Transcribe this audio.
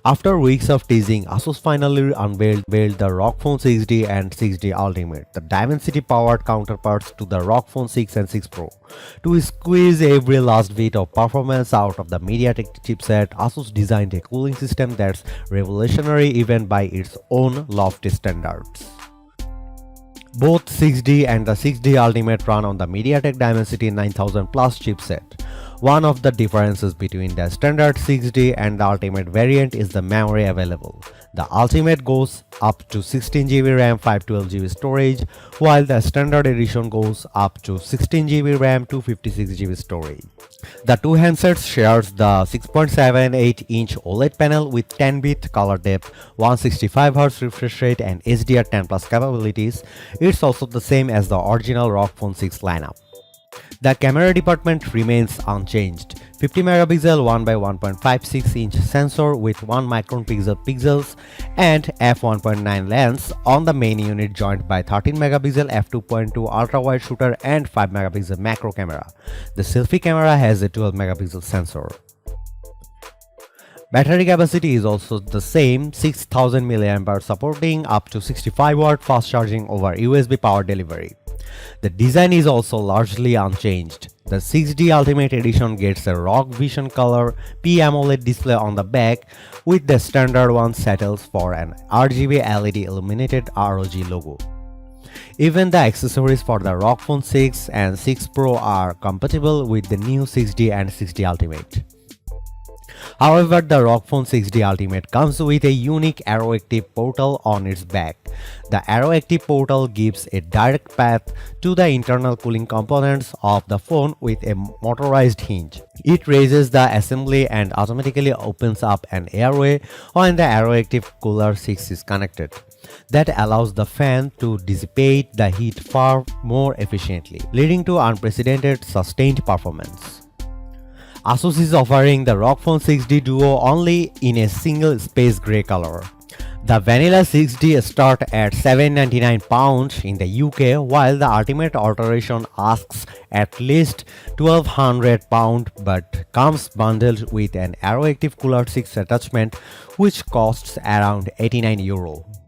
After weeks of teasing, Asus finally unveiled the ROG Phone 6D and 6D Ultimate, the Dimensity powered counterparts to the ROG Phone 6 and 6 Pro. To squeeze every last bit of performance out of the MediaTek chipset, Asus designed a cooling system that's revolutionary even by its own lofty standards. Both 6D and the 6D Ultimate run on the MediaTek Dimensity 9000 Plus chipset. One of the differences between the standard 6D and the Ultimate variant is the memory available. The Ultimate goes up to 16GB RAM, 512GB storage, while the standard edition goes up to 16GB RAM, 256GB storage. The two handsets shares the 6.78-inch OLED panel with 10-bit color depth, 165Hz refresh rate and HDR10 Plus capabilities. It's also the same as the original ROG Phone 6 lineup. The camera department remains unchanged. 50 megapixel 1x1.56-inch sensor with 1 micron pixels and f1.9 lens on the main unit, joined by 13 megapixel f2.2 ultra-wide shooter and 5 megapixel macro camera. The selfie camera has a 12 megapixel sensor. Battery capacity is also the same, 6000 mAh, supporting up to 65-watt fast charging over USB power delivery. The design is also largely unchanged. The 6D Ultimate Edition gets a ROG Vision Color P-AMOLED display on the back, with the standard one settles for an RGB LED illuminated ROG logo. Even the accessories for the ROG Phone 6 and 6 Pro are compatible with the new 6D and 6D Ultimate. However, the ROG Phone 6D Ultimate comes with a unique AeroActive Portal on its back. The AeroActive Portal gives a direct path to the internal cooling components of the phone with a motorized hinge. It raises the assembly and automatically opens up an airway when the AeroActive Cooler 6 is connected. That allows the fan to dissipate the heat far more efficiently, leading to unprecedented sustained performance. Asus is offering the ROG Phone 6D Duo only in a single space grey color. The vanilla 6D start at £799 in the UK, while the Ultimate alteration asks at least £1200 but comes bundled with an AeroActive Cooler 6 attachment, which costs around €89.